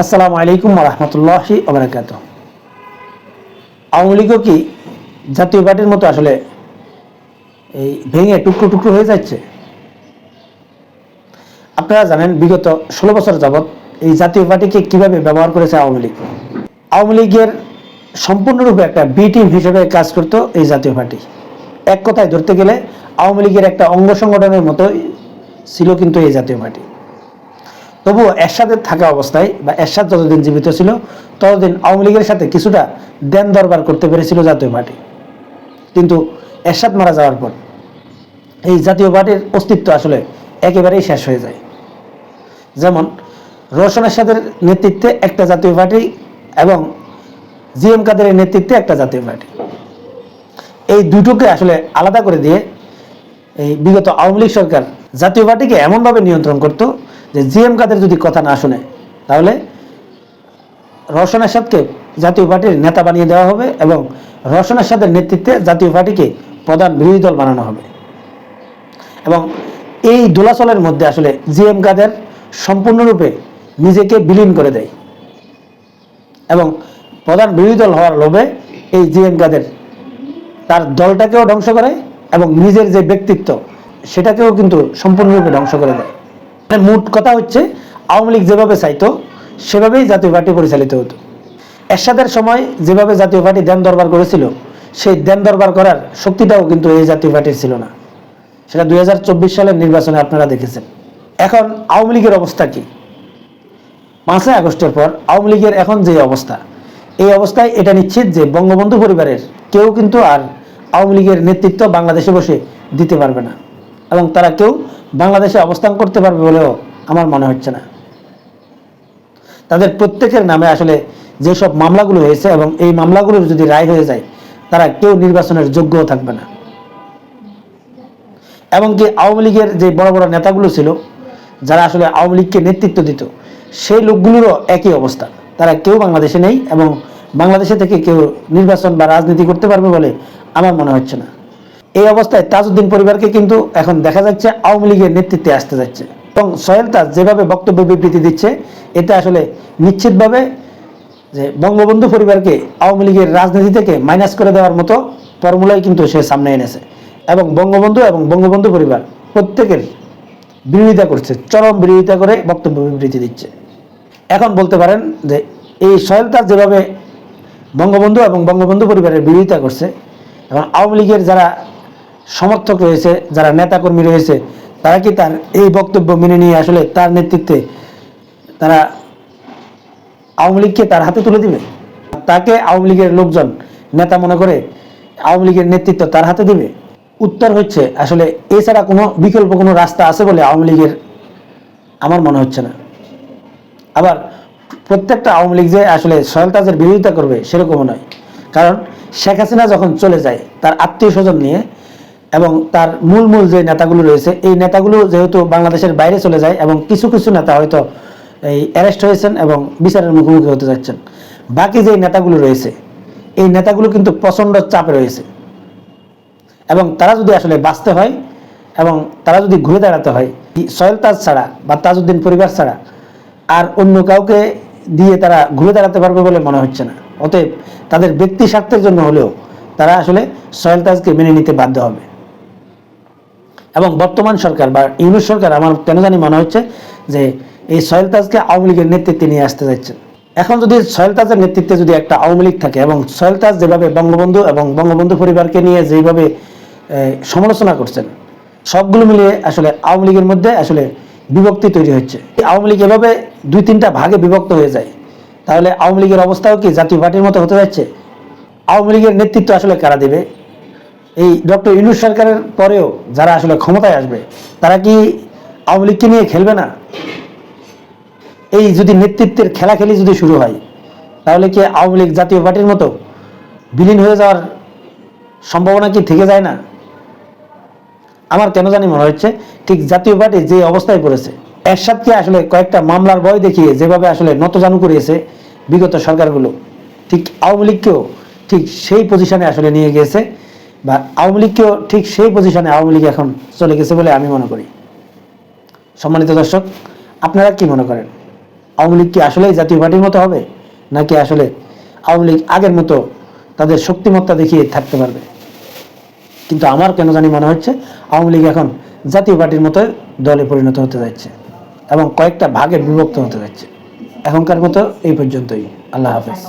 আসসালামু আলাইকুম রহমতুল্লাহি ওবারাকাত। আওয়ামী লীগও কি জাতীয় পার্টির মতো আসলে এই ভেঙে টুকরো টুকরো হয়ে যাচ্ছে? আপনারা জানেন বিগত 16 বছর যাবৎ এই জাতীয় পার্টিকে কিভাবে ব্যবহার করেছে আওয়ামী লীগ। আওয়ামী লীগের সম্পূর্ণরূপে একটা বি টিম হিসেবে কাজ করতো এই জাতীয় পার্টি। এক কথায় ধরতে গেলে আওয়ামী লীগের একটা অঙ্গ সংগঠনের মতো ছিল কিন্তু এই জাতীয় পার্টি। তবুও এরশাদের থাকা অবস্থায় বা এরশাদ যতদিন জীবিত ছিল ততদিন আওয়ামী লীগের সাথে কিছুটা দেন দরবার করতে পেরেছিল জাতীয় পার্টি। কিন্তু এরশাদ মারা যাওয়ার পর এই জাতীয় পার্টির অস্তিত্ব আসলে একেবারেই শেষ হয়ে যায়। যেমন রওশন এরশাদের নেতৃত্বে একটা জাতীয় পার্টি এবং জিএম কাদেরের নেতৃত্বে একটা জাতীয় পার্টি, এই দুটোকে আসলে আলাদা করে দিয়ে এই বিগত আওয়ামী লীগ সরকার জাতীয় পার্টিকে এমনভাবে নিয়ন্ত্রণ করতো যে জিএম কাদের যদি কথা না শুনে তাহলে রওশন এরশাদকে জাতীয় পার্টির নেতা বানিয়ে দেওয়া হবে এবং রওশন এরশাদের নেতৃত্বে জাতীয় পার্টিকে প্রধান বিরোধী দল বানানো হবে। এবং এই দোলাচলের মধ্যে আসলে জিএম কাদের সম্পূর্ণরূপে নিজেকে বিলীন করে দেয় এবং প্রধান বিরোধী দল হওয়ার লোভে এই জিএম কাদের তার দলটাকেও ধ্বংস করে এবং নিজের যে ব্যক্তিত্ব সেটাকেও কিন্তু সম্পূর্ণরূপে ধ্বংস করে দেয়। মোট কথা হচ্ছে আওয়ামী লীগ যেভাবে চাইতো সেভাবেই জাতীয় পার্টি পরিচালিত হতো। এরশাদের সময় যেভাবে জাতীয় পার্টি দেন দরবার করেছিল সেই দেন দরবার করার শক্তিটাও কিন্তু এই জাতীয় পার্টির ছিল না। সেটা 2024 সালের নির্বাচনে আপনারা দেখেছেন। এখন আওয়ামী লীগের অবস্থা কি? 5 আগস্টের পর আওয়ামী লীগের এখন যে অবস্থা, এই অবস্থায় এটা নিশ্চিত যে বঙ্গবন্ধু পরিবারের কেউ কিন্তু আর আওয়ামী লীগের নেতৃত্ব বাংলাদেশে বসে দিতে পারবে না এবং তারা কেউ বাংলাদেশে অবস্থান করতে পারবে বলেও আমার মনে হচ্ছে না। তাদের প্রত্যেকের নামে আসলে যেসব মামলাগুলো হয়েছে এবং এই মামলাগুলোর যদি রায় হয়ে যায় তারা কেউ নির্বাচনের যোগ্যও থাকবে না। এমনকি আওয়ামী লীগের যে বড় বড় নেতাগুলো ছিল যারা আসলে আওয়ামী লীগকে নেতৃত্ব দিত সেই লোকগুলোরও একই অবস্থা, তারা কেউ বাংলাদেশে নেই এবং বাংলাদেশে থেকে কেউ নির্বাচন বা রাজনীতি করতে পারবে বলে আমার মনে হচ্ছে না। এই অবস্থায় তাজউদ্দিন পরিবারকে কিন্তু এখন দেখা যাচ্ছে আওয়ামী লীগের নেতৃত্বে আসতে যাচ্ছে এবং সোহেল তাজ যেভাবে বক্তব্য বিবৃতি দিচ্ছে এতে আসলে নিশ্চিতভাবে যে বঙ্গবন্ধু পরিবারকে আওয়ামী লীগের রাজনীতি থেকে মাইনাস করে দেওয়ার মতো ফর্মুলাই কিন্তু সে সামনে এনেছে এবং বঙ্গবন্ধু পরিবার প্রত্যেকের বিরোধিতা করছে, চরম বিরোধিতা করে বক্তব্য বিবৃতি দিচ্ছে। এখন বলতে পারেন যে এই সোহেল তাজ যেভাবে বঙ্গবন্ধু এবং বঙ্গবন্ধু পরিবারের বিরোধিতা করছে এবং আওয়ামী লীগের যারা সমর্থক রয়েছে, যারা নেতাকর্মী রয়েছে, তারা কি তার এই বক্তব্য মেনে নিয়ে আসলে তার নেতৃত্বে তারা আওয়ামী লীগকে তার হাতে তুলে দিবে? তাকে আওয়ামী লীগের লোকজন নেতা মনে করে আওয়ামী লীগের নেতৃত্ব তার হাতে দিবে? উত্তর হচ্ছে আসলে এছাড়া কোনো বিকল্প কোনো রাস্তা আছে বলে আওয়ামী লীগের আমার মনে হচ্ছে না। আবার প্রত্যেকটা আওয়ামী লীগ যে আসলে সোহেল তাজের বিরোধিতা করবে সেরকমও নয়, কারণ শেখ হাসিনা যখন চলে যায় তার আত্মীয় স্বজন নিয়ে এবং তার মূল যে নেতাগুলো রয়েছে এই নেতাগুলো যেহেতু বাংলাদেশের বাইরে চলে যায় এবং কিছু কিছু নেতা হয়তো এই অ্যারেস্ট হয়েছেন এবং বিচারের মুখোমুখি হতে যাচ্ছেন, বাকি যে নেতাগুলো রয়েছে এই নেতাগুলো কিন্তু প্রচণ্ড চাপে রয়েছে এবং তারা যদি আসলে বাঁচতে হয় এবং তারা যদি ঘুরে দাঁড়াতে হয় সোহেল তাজ ছাড়া বা তাজউদ্দিন পরিবার ছাড়া আর অন্য কাউকে দিয়ে তারা ঘুরে দাঁড়াতে পারবে বলে মনে হচ্ছে না। অতএব তাদের ব্যক্তি স্বার্থের জন্য হলেও তারা আসলে সোহেল তাজকে মেনে নিতে বাধ্য হবে এবং বর্তমান সরকার বা ইউনূস সরকার আমার কেন জানি মনে হচ্ছে যে এই সোহেল তাজকে আওয়ামী লীগের নেতৃত্বে নিয়ে আসতে যাচ্ছেন। এখন যদি সোহেল তাজের নেতৃত্বে যদি একটা আওয়ামী লীগ থাকে এবং সোহেল তাজ যেভাবে বঙ্গবন্ধু এবং বঙ্গবন্ধু পরিবারকে নিয়ে যেভাবে সমালোচনা করছেন, সবগুলো মিলিয়ে আসলে আওয়ামী লীগের মধ্যে আসলে বিভক্তি তৈরি হচ্ছে। আওয়ামী লীগ এভাবে 2-3টা ভাগে বিভক্ত হয়ে যায় তাহলে আওয়ামী লীগের অবস্থাও কি জাতীয় পার্টির মতো হতে যাচ্ছে? আওয়ামী লীগের নেতৃত্ব আসলে কারা দেবে? এই ডক্টর ইউনূস সরকারের পরেও যারা আসলে ক্ষমতায় আসবে তারা কি আওয়ামী লীগকে নিয়ে খেলবে না? এই যদি নেতৃত্বের খেলাখেলি যদি শুরু হয় তাহলে কি আওয়ামী লীগ জাতীয় পার্টির মতো বিলীন হয়ে যাওয়ার সম্ভাবনা কি থেকে যায় না? আমার কেন জানি মনে হচ্ছে ঠিক জাতীয় পার্টি যে অবস্থায় পড়েছে, এরশাদকে আসলে কয়েকটা মামলার ভয় দেখিয়ে যেভাবে আসলে নতজানু করিয়েছে বিগত সরকারগুলো, ঠিক আওয়ামী লীগকেও ঠিক সেই পজিশনে আসলে নিয়ে গিয়েছে বা আওয়ামী লীগকেও ঠিক সেই পজিশনে আওয়ামী লীগ এখন চলে গেছে বলে আমি মনে করি। সম্মানিত দর্শক, আপনারা কি মনে করেন? আওয়ামী লীগ কি আসলেই জাতীয় পার্টির মতো হবে, নাকি আসলে আওয়ামী লীগ আগের মতো তাদের শক্তিমত্তা দেখিয়ে থাকতে পারবে? কিন্তু আমার কেন জানি মনে হচ্ছে আওয়ামী লীগ এখন জাতীয় পার্টির মতো দলে পরিণত হতে যাচ্ছে এবং কয়েকটা ভাগে বিভক্ত হতে যাচ্ছে। এখনকার মতো এই পর্যন্তই। আল্লাহ হাফেজ।